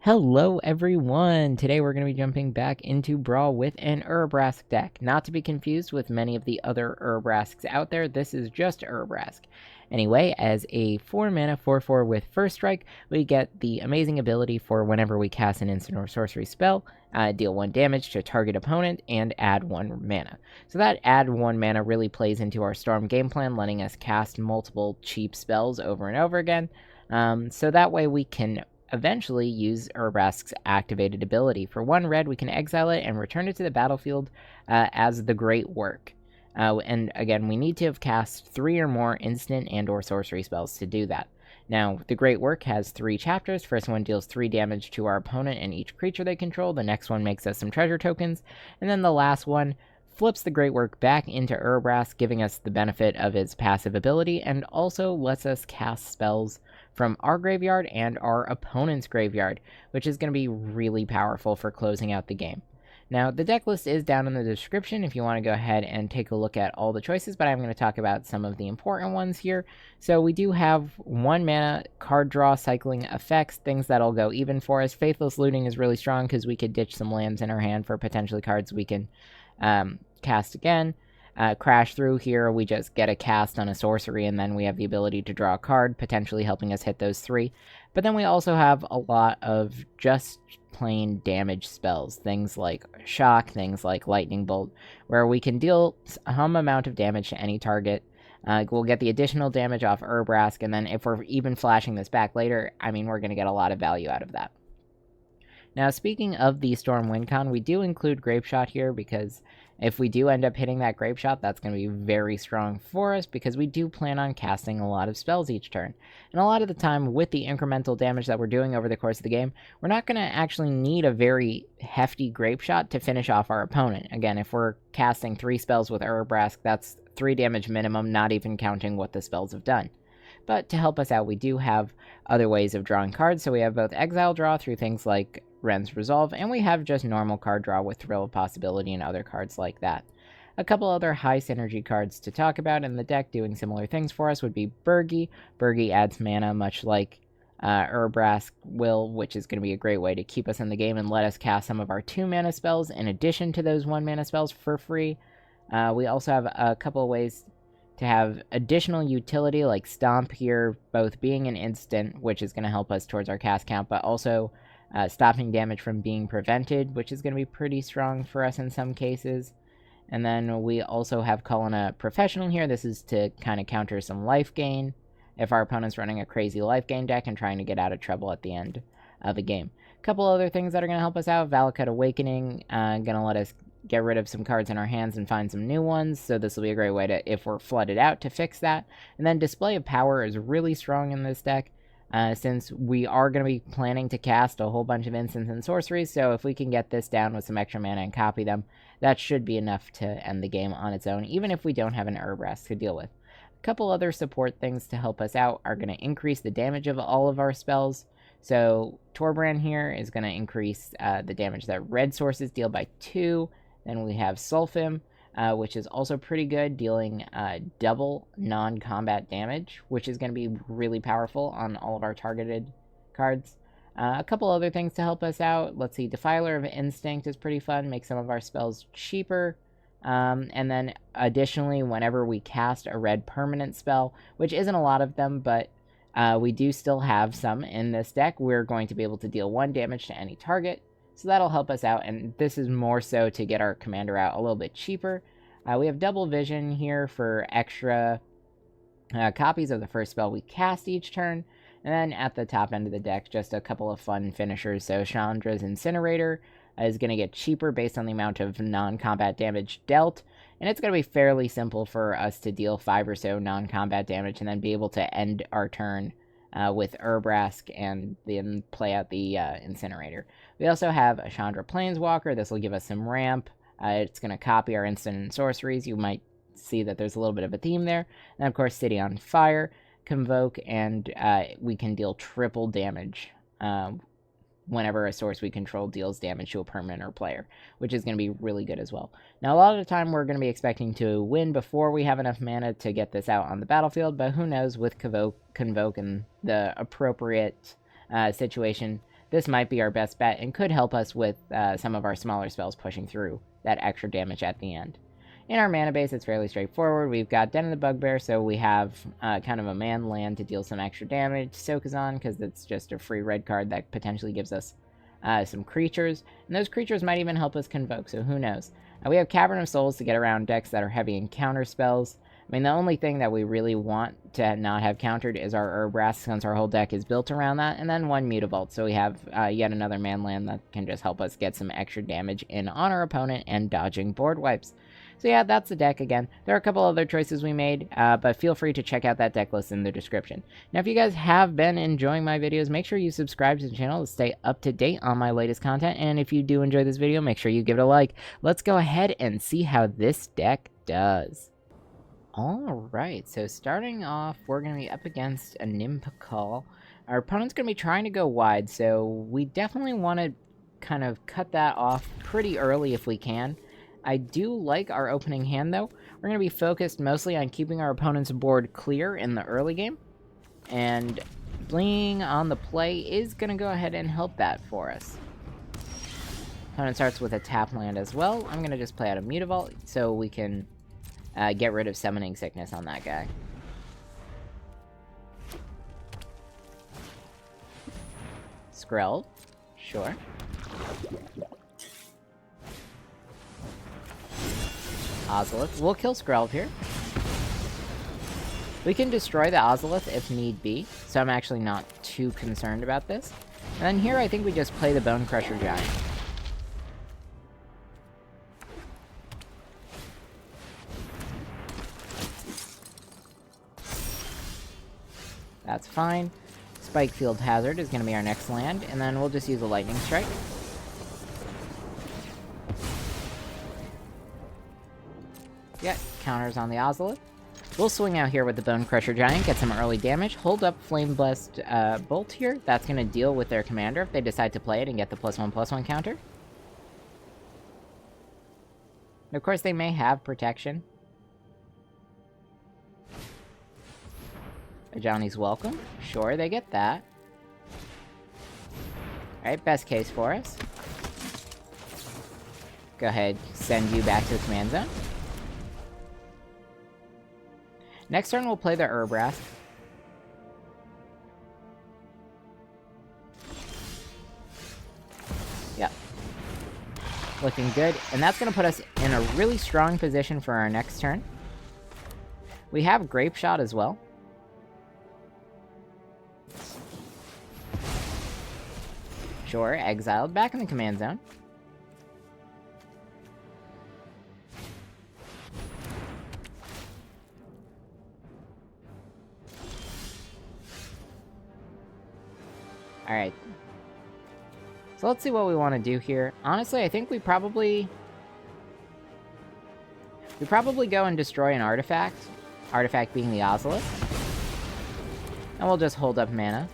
Hello everyone! Today we're going to be jumping back into Brawl with an Urabrask deck. Not to be confused with many of the other Urabrasks out there, this is just Urabrask. Anyway, as a 4 mana 4/4 with First Strike, we get the amazing ability for whenever we cast an instant or sorcery spell, deal 1 damage to target opponent, and add 1 mana. So that add 1 mana really plays into our Storm game plan, letting us cast multiple cheap spells over and over again. So that way we can eventually use Urabrask's activated ability. For 1 red, we can exile it and return it to the battlefield as the Great Work. And again, we need to have cast 3 or more instant and or sorcery spells to do that. Now, the Great Work has 3 chapters. First one deals 3 damage to our opponent and each creature they control. The next one makes us some treasure tokens. And then the last one flips the Great Work back into Urabrask, giving us the benefit of its passive ability, and also lets us cast spells from our graveyard and our opponent's graveyard, which is going to be really powerful for closing out the game. Now, the deck list is down in the description if you want to go ahead and take a look at all the choices, but I'm going to talk about some of the important ones here. So we do have 1 mana card draw cycling effects, things that'll go even for us. Faithless Looting is really strong because we could ditch some lands in our hand for potentially cards we can cast again. Crash Through here, we just get a cast on a sorcery, and then we have the ability to draw a card, potentially helping us hit those 3. But then we also have a lot of just plain damage spells, things like Shock, things like Lightning Bolt, where we can deal some amount of damage to any target. We'll get the additional damage off Urabrask, and then if we're even flashing this back later, I mean, we're going to get a lot of value out of that. Now, speaking of the Storm Win Con, we do include Grape Shot here because if we do end up hitting that Grape Shot, that's going to be very strong for us because we do plan on casting a lot of spells each turn. And a lot of the time, with the incremental damage that we're doing over the course of the game, we're not going to actually need a very hefty Grape Shot to finish off our opponent. Again, if we're casting 3 spells with Urabrask, that's 3 damage minimum, not even counting what the spells have done. But to help us out, we do have other ways of drawing cards. So we have both Exile Draw through things like Ren's Resolve, and we have just normal card draw with Thrill of Possibility and other cards like that. A couple other high synergy cards to talk about in the deck doing similar things for us would be Burgi. Burgi adds mana much like Urabrask will, which is going to be a great way to keep us in the game and let us cast some of our 2 mana spells in addition to those 1 mana spells for free. We also have a couple of ways to have additional utility like Stomp here, both being an instant, which is going to help us towards our cast count, but also stopping damage from being prevented, which is going to be pretty strong for us in some cases. And then we also have Calling a Professional here. This is to kind of counter some life gain if our opponent's running a crazy life gain deck and trying to get out of trouble at the end of a game. A couple other things that are going to help us out. Valakut Awakening, going to let us get rid of some cards in our hands and find some new ones, so this will be a great way to, if we're flooded out, to fix that. And then Display of Power is really strong in this deck, since we are going to be planning to cast a whole bunch of instants and sorceries, so if we can get this down with some extra mana and copy them, that should be enough to end the game on its own, even if we don't have an Urabrask to deal with. A couple other support things to help us out are going to increase the damage of all of our spells. So Torbrand here is going to increase the damage that red sources deal by 2. Then we have Sulfim, which is also pretty good, dealing double non-combat damage, which is going to be really powerful on all of our targeted cards. A couple other things to help us out. Let's see, Defiler of Instinct is pretty fun, makes some of our spells cheaper. And then additionally, whenever we cast a red permanent spell, which isn't a lot of them, but we do still have some in this deck, we're going to be able to deal 1 damage to any target. So that'll help us out, and this is more so to get our commander out a little bit cheaper. We have Double Vision here for extra copies of the first spell we cast each turn. And then at the top end of the deck, just a couple of fun finishers. So Chandra's Incinerator is going to get cheaper based on the amount of non-combat damage dealt. And it's going to be fairly simple for us to deal 5 or so non-combat damage and then be able to end our turn with Urabrask and then play out the Incinerator. We also have a Chandra Planeswalker. This will give us some ramp. It's going to copy our instant and sorceries. You might see that there's a little bit of a theme there. And of course, City on Fire, Convoke, and we can deal triple damage whenever a source we control deals damage to a permanent or player, which is going to be really good as well. Now, a lot of the time, we're going to be expecting to win before we have enough mana to get this out on the battlefield, but who knows, with Convoke and the appropriate situation, this might be our best bet and could help us with some of our smaller spells pushing through that extra damage at the end. In our mana base, it's fairly straightforward. We've got Den of the Bugbear, so we have kind of a man land to deal some extra damage. Sokazon, because it's just a free red card that potentially gives us some creatures. And those creatures might even help us convoke, so who knows. We have Cavern of Souls to get around decks that are heavy in counter spells. I mean, the only thing that we really want to not have countered is our Urabrask, since our whole deck is built around that. And then one Mutavault, so we have yet another man land that can just help us get some extra damage in on our opponent and dodging board wipes. So yeah, that's the deck again. There are a couple other choices we made, but feel free to check out that deck list in the description. Now, if you guys have been enjoying my videos, make sure you subscribe to the channel to stay up to date on my latest content. And if you do enjoy this video, make sure you give it a like. Let's go ahead and see how this deck does. Alright, so starting off, we're going to be up against a Nimol. Our opponent's going to be trying to go wide, so we definitely want to kind of cut that off pretty early if we can. I do like our opening hand, though. We're going to be focused mostly on keeping our opponent's board clear in the early game. And Bling on the play is going to go ahead and help that for us. Opponent starts with a tap land as well. I'm going to just play out a Mutavault so we can get rid of Summoning Sickness on that guy. Skrell. Sure. Ozolith. We'll kill Skrell here. We can destroy the Ozolith if need be, so I'm actually not too concerned about this. And then here I think we just play the Bone Crusher Giant. That's fine. Spikefield Hazard is going to be our next land, and then we'll just use a Lightning Strike. Yeah, counters on the Ozolith. We'll swing out here with the Bone Crusher Giant, get some early damage, hold up Flame Blessed Bolt here. That's going to deal with their commander if they decide to play it and get the +1/+1 counter. And of course, they may have protection. Johnny's welcome. Sure, they get that. Alright, best case for us. Go ahead, send you back to the command zone. Next turn, we'll play the Urabrask. Yep. Looking good. And that's going to put us in a really strong position for our next turn. We have Grape Shot as well. Sure, exiled. Back in the command zone. Alright. So let's see what we want to do here. Honestly, I think we probably go and destroy an artifact. Artifact being the Ozolith. And we'll just hold up mana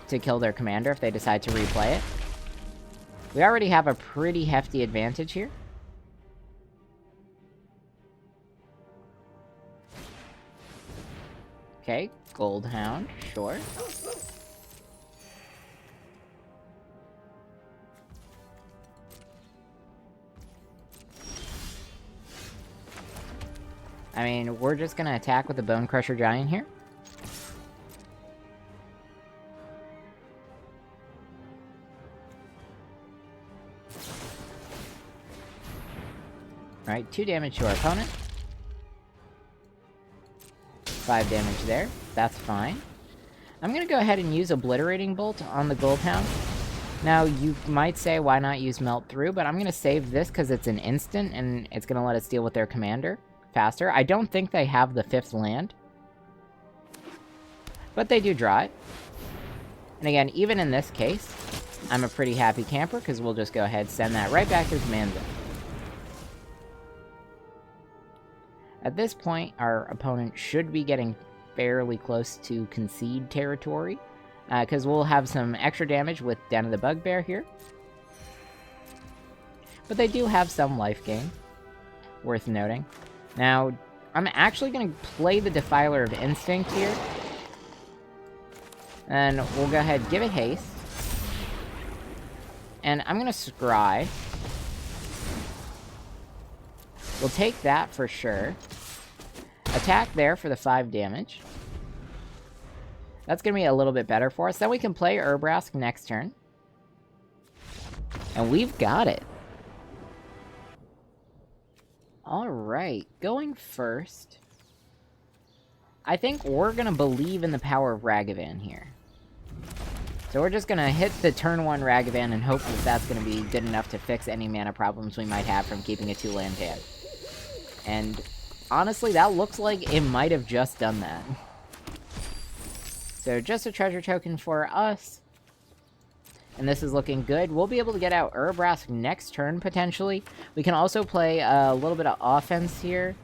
to kill their commander if they decide to replay it. We already have a pretty hefty advantage here. Okay, Goldhound, sure. I mean, we're just gonna attack with the Bone Crusher Giant here. Alright, 2 damage to our opponent. 5 damage there. That's fine. I'm gonna go ahead and use Obliterating Bolt on the Goldhound. Now, you might say, why not use Melt Through, but I'm gonna save this because it's an instant, and it's gonna let us deal with their commander faster. I don't think they have the 5th land, but they do draw it. And again, even in this case, I'm a pretty happy camper, because we'll just go ahead and send that right back to command zone. At this point, our opponent should be getting fairly close to concede territory, because we'll have some extra damage with Den of the Bugbear here. But they do have some life gain, worth noting. Now, I'm actually going to play the Defiler of Instinct here. And we'll go ahead and give it haste. And I'm gonna scry. We'll take that for sure. Attack there for the 5 damage. That's gonna be a little bit better for us. Then we can play Urabrask next turn. And we've got it. Alright, going first. I think we're gonna believe in the power of Ragavan here. So we're just gonna hit the turn 1 Ragavan and hope that that's gonna be good enough to fix any mana problems we might have from keeping a 2-land hand. And honestly, that looks like it might have just done that. So just a treasure token for us. And this is looking good. We'll be able to get out Urabrask next turn, potentially. We can also play a little bit of offense here.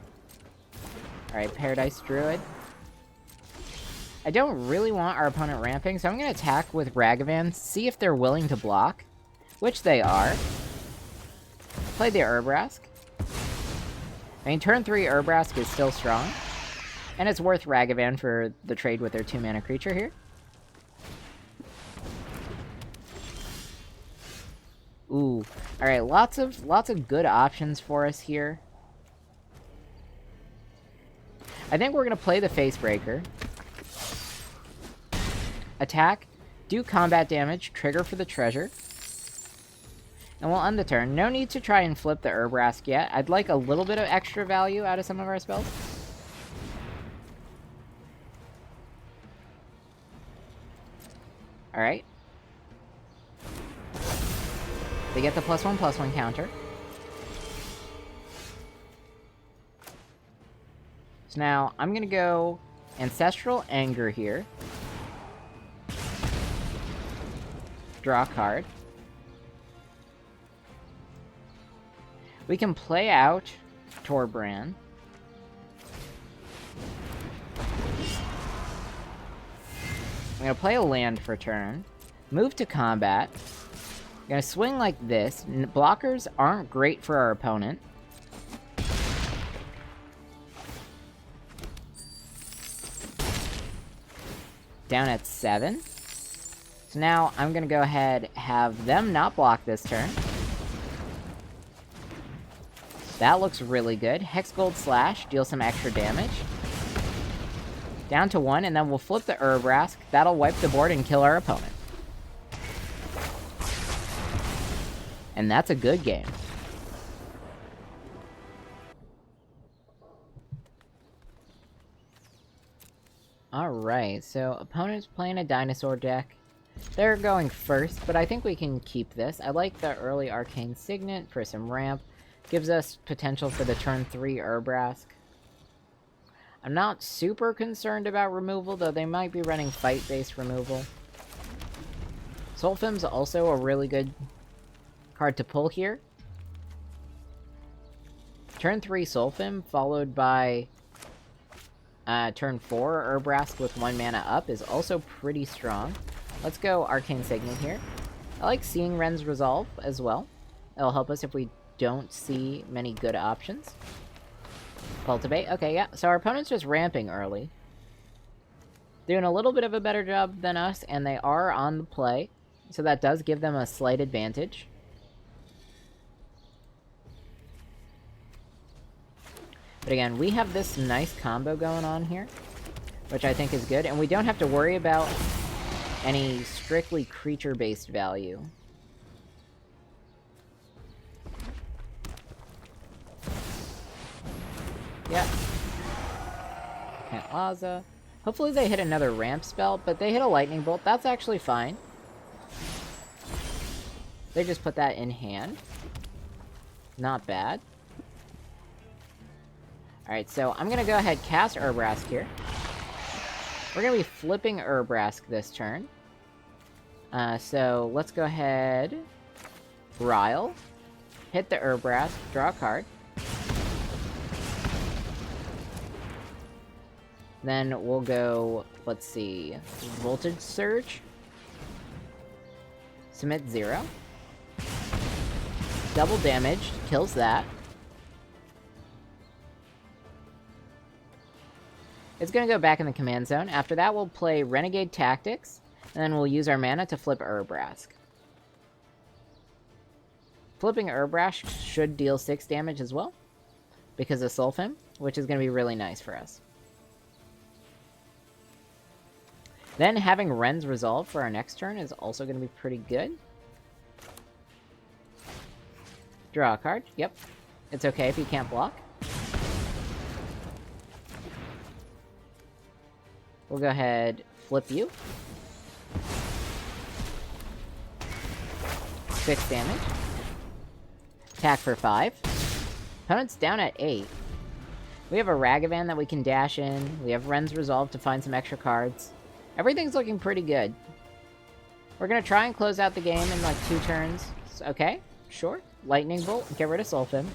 Alright, Paradise Druid. I don't really want our opponent ramping, so I'm going to attack with Ragavan, see if they're willing to block, which they are. Play the Urabrask. I mean, turn 3 Urabrask is still strong, and it's worth Ragavan for the trade with their 2-mana creature here. Ooh, alright, lots of good options for us here. I think we're going to play the Facebreaker. Attack, do combat damage, trigger for the treasure. And we'll end the turn. No need to try and flip the Urabrask yet. I'd like a little bit of extra value out of some of our spells. Alright. They get the +1/+1 counter. So now, I'm gonna go Ancestral Anger here. Draw a card. We can play out Torbrand. I'm gonna play a land for turn. Move to combat. I'm gonna swing like this. Blockers aren't great for our opponent. Down at 7. So now I'm gonna go ahead have them not block this turn. That looks really good. Hexgold Slash, deal some extra damage. Down to 1, and then we'll flip the Urabrask. That'll wipe the board and kill our opponent. And that's a good game. Alright, so opponent's playing a dinosaur deck. They're going first, but I think we can keep this. I like the early Arcane Signet for some ramp. Gives us potential for the turn 3 Urabrask. I'm not super concerned about removal, though they might be running fight-based removal. Sulfim's also a really good card to pull here. Turn 3 Sulfim, followed by turn 4 Urabrask with 1 mana up is also pretty strong. Let's go Arcane Signet here. I like seeing Ren's Resolve as well. It'll help us if we don't see many good options. Cultivate. Okay, yeah. So our opponent's just ramping early. Doing a little bit of a better job than us, and they are on the play. So that does give them a slight advantage. But again, we have this nice combo going on here, which I think is good. And we don't have to worry about any strictly creature-based value. Yeah. Can't Laza. Hopefully they hit another ramp spell, but they hit a lightning bolt. That's actually fine. They just put that in hand. Not bad. Alright, so I'm gonna go ahead cast Urabrask here. We're gonna be flipping Urabrask this turn. So let's go ahead. Rile. Hit the Urabrask, draw a card. Then we'll go, let's see, Voltage Surge. Submit 0. Double damage, kills that. It's gonna go back in the command zone. After that, we'll play Renegade Tactics, and then we'll use our mana to flip Urabrask. flipping Urabrask should deal 6 damage as well, because of Sulfim, which is going to be really nice for us. Then having Ren's Resolve for our next turn is also going to be pretty good. Draw a card. Yep. It's okay if you can't block. We'll go ahead, flip you. 6 damage. Attack for 5. Opponent's down at 8. We have a Ragavan that we can dash in. We have Ren's Resolve to find some extra cards. Everything's looking pretty good. We're gonna try and close out the game in like 2 turns. Okay, sure. Lightning Bolt, get rid of Sulfim.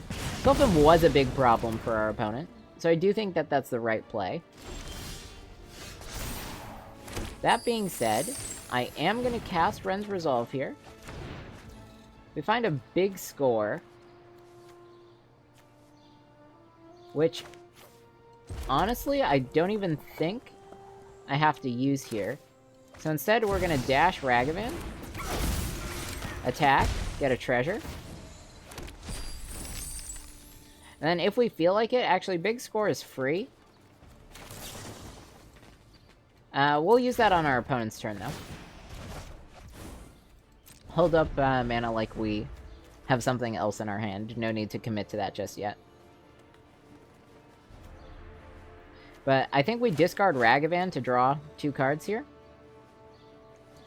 Sulfim was a big problem for our opponent, so I do think that that's the right play. That being said, I am gonna cast Ren's Resolve here. We find a big score, which, honestly, I don't even think I have to use here. So instead, we're gonna dash Ragavan, attack, get a treasure. And then if we feel like it, actually, big score is free. We'll use that on our opponent's turn, though. Hold up mana like we have something else in our hand. No need to commit to that just yet. But I think we discard Ragavan to draw 2 cards here.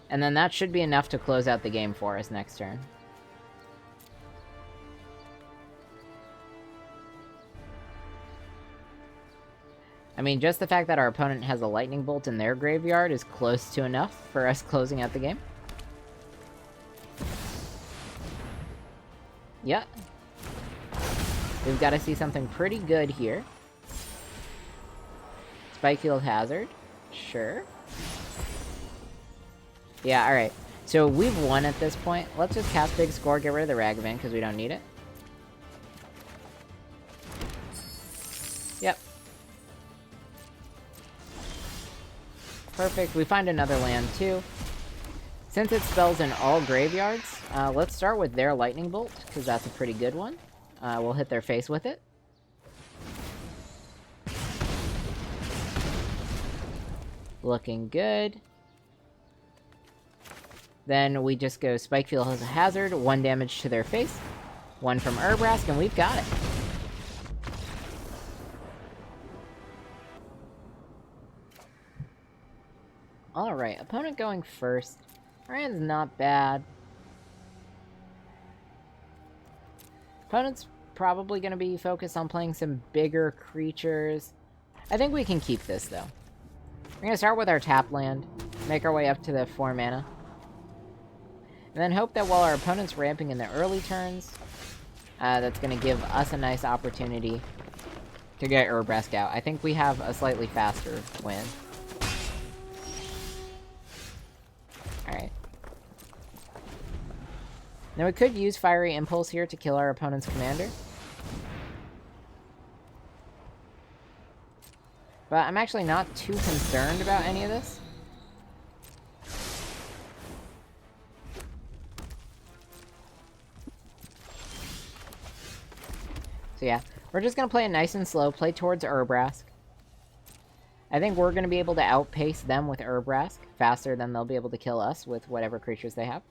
And then that should be enough to close out the game for us next turn. I mean, just the fact that our opponent has a Lightning Bolt in their graveyard is close to enough for us closing out the game. Yeah. We've got to see something pretty good here. Spikefield Hazard. Sure. Yeah, alright. So we've won at this point. Let's just cast Big Score, get rid of the Ragavan, because we don't need it. Yep. Perfect. We find another land, too. Since it spells in all graveyards, let's start with their Lightning Bolt, because that's a pretty good one. We'll hit their face with it. Looking good. Then we just go Spikefield has a hazard, 1 damage to their face, 1 from Urabrask, and we've got it. Alright, opponent going first. Our hand's not bad. Opponent's probably going to be focused on playing some bigger creatures. I think we can keep this, though. We're going to start with our tap land, make our way up to the 4 mana. And then hope that while our opponent's ramping in the early turns, that's going to give us a nice opportunity to get Urabrask out. I think we have a slightly faster win. Alright. Now we could use Fiery Impulse here to kill our opponent's commander. But I'm actually not too concerned about any of this. So yeah, we're just going to play it nice and slow, play towards Urabrask. I think we're going to be able to outpace them with Urabrask faster than they'll be able to kill us with whatever creatures they have.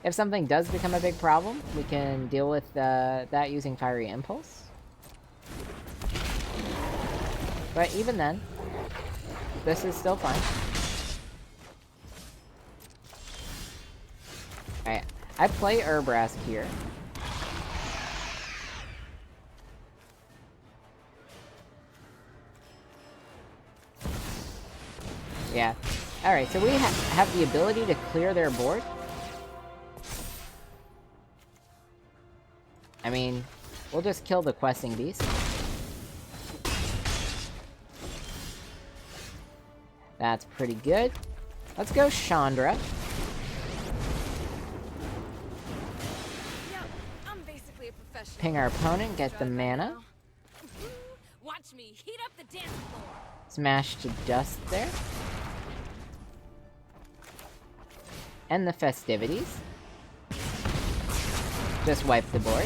If something does become a big problem, we can deal with that using Fiery Impulse. But even then, this is still fine. Alright, I play Urabrask here. Yeah. Alright, so we have the ability to clear their board. I mean, we'll just kill the questing beast. That's pretty good. Let's go Chandra. Yeah, I'm basically a professional. Ping our opponent, get the mana. Watch me heat up the dance floor. Smash to dust there. End the festivities. Just wipe the board.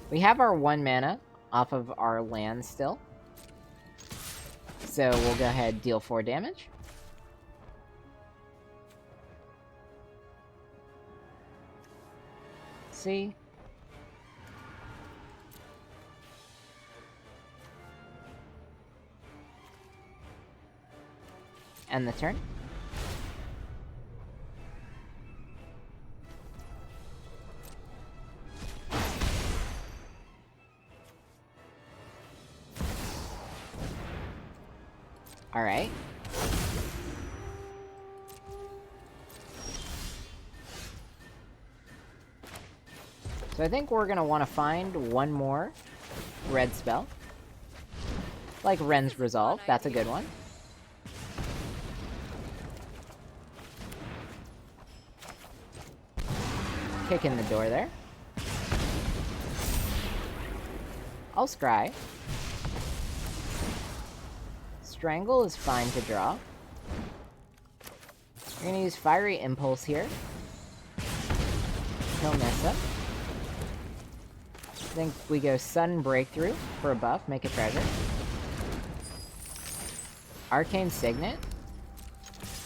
We have our 1 mana off of our land still. So we'll go ahead, deal 4 damage. See? End the turn. Alright. So I think we're gonna want to find one more red spell. Like Ren's Resolve, that's a good one. Kick in the door there. I'll scry. Strangle is fine to draw. We're gonna use Fiery Impulse here. Kill Nissa. I think we go Sudden Breakthrough for a buff, make a treasure. Arcane Signet.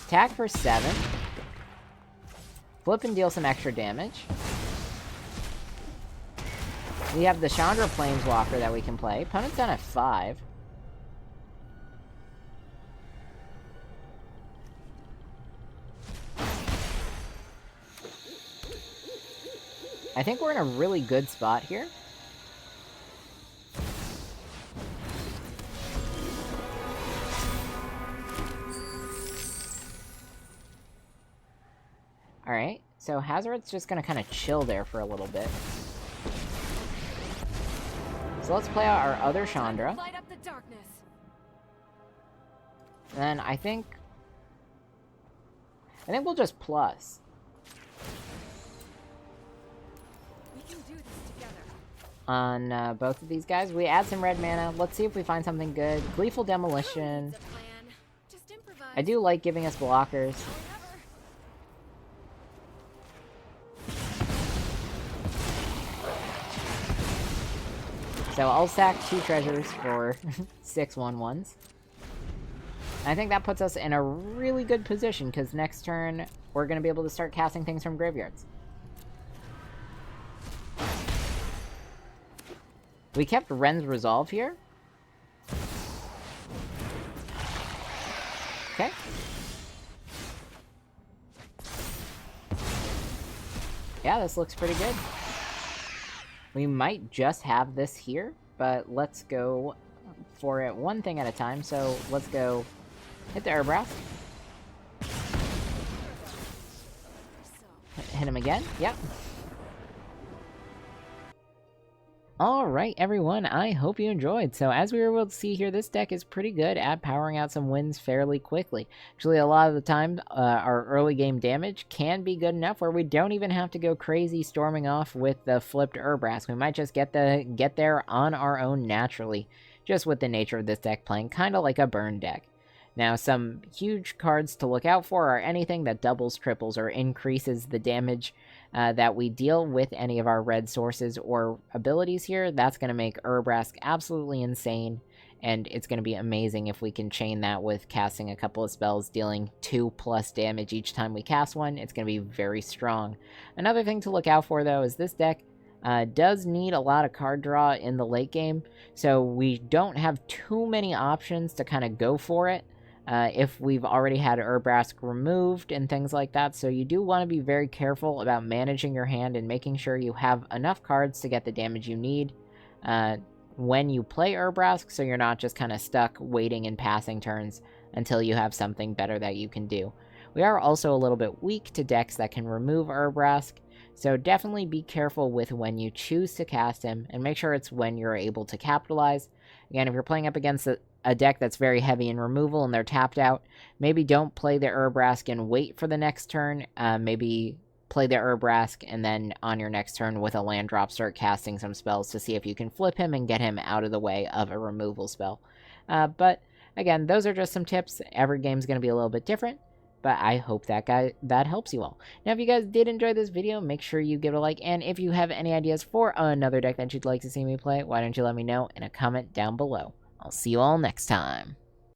Attack for 7. Flip and deal some extra damage. We have the Chandra Planeswalker that we can play. Opponent's done at 5. I think we're in a really good spot here. Alright, so Hazard's just gonna kind of chill there for a little bit. So let's play out our other Chandra. Light up the darkness. And then I think we'll just plus. We can do this together. On both of these guys. We add some red mana. Let's see if we find something good. Gleeful Demolition. It's a plan. Just improvise. I do like giving us blockers. So I'll stack 2 treasures for 6 1/1s. I think that puts us in a really good position, because next turn, we're going to be able to start casting things from graveyards. We kept Ren's Resolve here. Okay. Yeah, this looks pretty good. We might just have this here, but let's go for it one thing at a time. So let's go hit the Urabrask. Hit him again. Yep. Alright everyone, I hope you enjoyed. So as we were able to see here, this deck is pretty good at powering out some wins fairly quickly. Actually, a lot of the time, our early game damage can be good enough where we don't even have to go crazy storming off with the flipped Urabrask. We might just get there on our own naturally, just with the nature of this deck playing kind of like a burn deck. Now, some huge cards to look out for are anything that doubles, triples, or increases the damage that we deal with any of our red sources or abilities here. That's going to make Urabrask absolutely insane, and it's going to be amazing if we can chain that with casting a couple of spells, dealing 2+ damage each time we cast one. It's going to be very strong. Another thing to look out for, though, is this deck does need a lot of card draw in the late game, so we don't have too many options to kind of go for it. If we've already had Urabrask removed and things like that, so you do want to be very careful about managing your hand and making sure you have enough cards to get the damage you need when you play Urabrask, so you're not just kind of stuck waiting and passing turns until you have something better that you can do. We are also a little bit weak to decks that can remove Urabrask, so definitely be careful with when you choose to cast him, and make sure it's when you're able to capitalize. Again, if you're playing up against a deck that's very heavy in removal and they're tapped out, maybe don't play the Urabrask and wait for the next turn. Maybe play the Urabrask and then on your next turn with a land drop start casting some spells to see if you can flip him and get him out of the way of a removal spell. But again, those are just some tips. Every game's going to be a little bit different. But I hope that helps you all. Now, if you guys did enjoy this video, make sure you give it a like. And if you have any ideas for another deck that you'd like to see me play, why don't you let me know in a comment down below. I'll see you all next time.